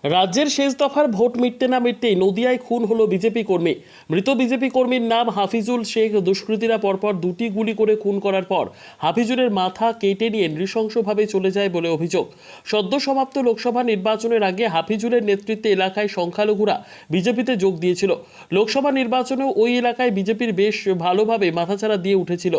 রাজ্যের শেষ দফার ভোট মিটতে না মিটতেই নদিয়ায় খুন হলো বিজেপি কর্মী। মৃত বিজেপি কর্মীর নাম হাফিজুল শেখ। দুষ্কৃতীরা পরপর দুটি গুলি করে খুন করার পর হাফিজুলের মাথা কেটে নিয়ে নৃশংসভাবে চলে যায় বলে অভিযোগ। সদ্য সমাপ্ত লোকসভা নির্বাচনের আগে হাফিজুলের নেতৃত্বে এলাকায় সংখ্যালঘুরা বিজেপিতে যোগ দিয়েছিল। লোকসভা নির্বাচনেও ওই এলাকায় বিজেপির বেশ ভালোভাবে মাথাচাড়া দিয়ে উঠেছিল,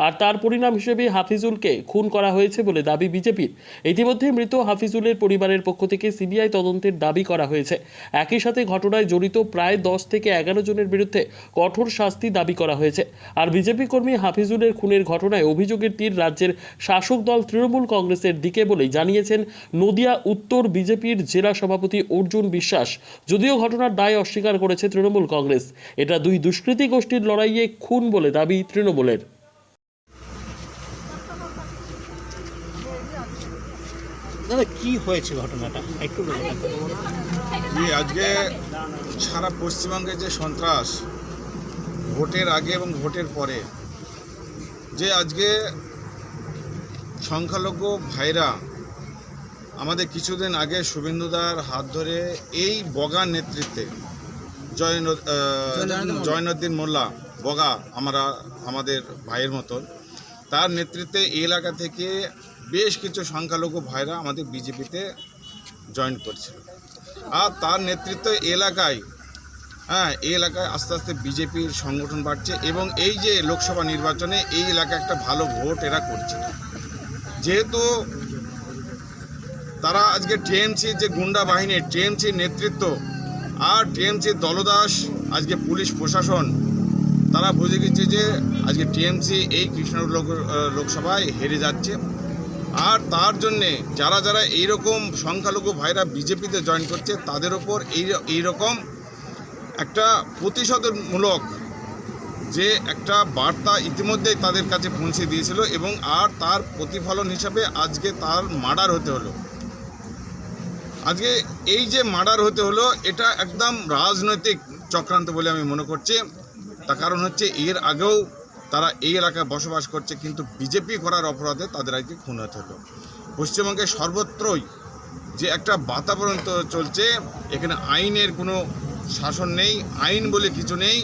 আর তার পরিণাম হিসেবে হাফিজুলকে খুন করা হয়েছে বলে দাবি বিজেপির। ইতিমধ্যে মৃত হাফিজুলের পরিবারের পক্ষ থেকে সিবিআই তদন্তের দাবি করা হয়েছে। একই সাথে ঘটনায় জড়িত প্রায় 10 থেকে 11 জনের বিরুদ্ধে কঠোর শাস্তি দাবি করা হয়েছে। আর বিজেপি কর্মী হাফিজুলের খুনের ঘটনায় অভিযোগের তীর রাজ্যের শাসক দল তৃণমূল কংগ্রেসের দিকে বলেই জানিয়েছেন নদিয়া উত্তর বিজেপির জেলা সভাপতি অর্জুন বিশ্বাস। যদিও ঘটনার দায় অস্বীকার করেছে তৃণমূল কংগ্রেস। এটা দুই দুষ্কৃতী গোষ্ঠীর লড়াইয়ে খুন বলে দাবি তৃণমূলের। দাদা কি হয়েছে ঘটনাটা একটু বলুন। আজকে সারা পশ্চিমবঙ্গে যে সন্ত্রাস ভোটের আগে এবং ভোটের পরে, যে আজকে সংখ্যালঘু ভাইরা আমাদের কিছুদিন আগে শুভেন্দুদার হাত ধরে এই বগার নেতৃত্বে জয়নুদ্দিন মোল্লা বগা আমাদের ভাইয়ের মতন, তার নেতৃত্বে এই এলাকা থেকে বেশ কিছু সংখ্যালঘু ভাইরা আমাদের বিজেপিতে জয়েন করছিল। আর তার নেতৃত্বে এলাকায় এই এলাকায় আস্তে আস্তে বিজেপির সংগঠন বাড়ছে এবং এই যে লোকসভা নির্বাচনে এই এলাকায় একটা ভালো ভোট এরা করছে। যেহেতু তারা আজকে টিএমসি যে গুন্ডা বাহিনী, টিএমসির নেতৃত্ব আর টিএমসির দলদাস, আজকে পুলিশ প্রশাসন তারা বুঝে গেছে যে আজকে টিএমসি এই কৃষ্ণনগর লোকসভায় হেরে যাচ্ছে। আর তার জন্যে যারা যারা এইরকম সংখ্যালঘু ভাইরা বিজেপিতে জয়েন করছে তাদের ওপর এইরকম একটা প্রতিশোধমূলক যে একটা বার্তা ইতিমধ্যেই তাদের কাছে পৌঁছে দিয়েছিল এবং আর তার প্রতিফলন হিসাবে আজকে তার মার্ডার হতে হলো। আজকে এই যে মার্ডার হতে হলো এটা একদম রাজনৈতিক চক্রান্ত বলে আমি মনে করছি। তার কারণ হচ্ছে এর আগেও তারা এই এলাকায় বসবাস করছে, কিন্তু বিজেপি করার অপরাধে তাদের আজকে খুন হতে হলো। পশ্চিমবঙ্গে সর্বত্রই যে একটা বাতাবরণ চলছে, এখানে আইনের কোনো শাসন নেই, আইন বলে কিছু নেই।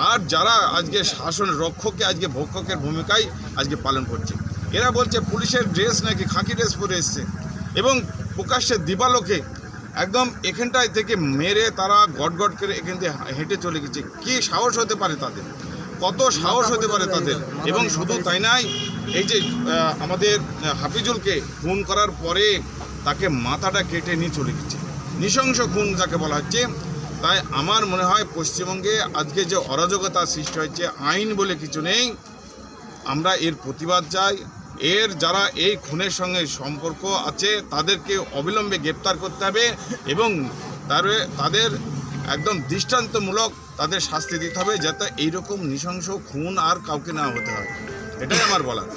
আর যারা আজকে শাসন রক্ষককে আজকে ভক্ষকের ভূমিকায় আজকে পালন করছে। এরা বলছে পুলিশের ড্রেস নাকি খাকি ড্রেস পরে এসছে এবং প্রকাশ্যে দিবালোকে একদম এখানটায় থেকে মেরে তারা গটগট করে এখান থেকে হেঁটে চলে গেছে। কী সাহস হতে পারে তাদের, কত সাহস হতে পারে তাদের। এবং শুধু তাই নয়, এই যে আমাদের হাফিজুলকে খুন করার পরে তাকে মাথাটা কেটে নিয়ে চলে গেছে, নৃশংস খুন যাকে বলা হচ্ছে। তাই আমার মনে হয় পশ্চিমবঙ্গে আজকে যে অরাজকতা সৃষ্টি হয়েছে, আইন বলে কিছু নেই, আমরা এর প্রতিবাদ চাই। এর যারা এই খুনের সঙ্গে সম্পর্ক আছে তাদেরকে অবিলম্বে গ্রেপ্তার করতে হবে এবং তাদের একদম দৃষ্টান্তমূলক তাদের শাস্তি দিতে হবে, যাতে এইরকম নৃশংস খুন আর কাউকে না হতে হয়। এটাই আমার বলার।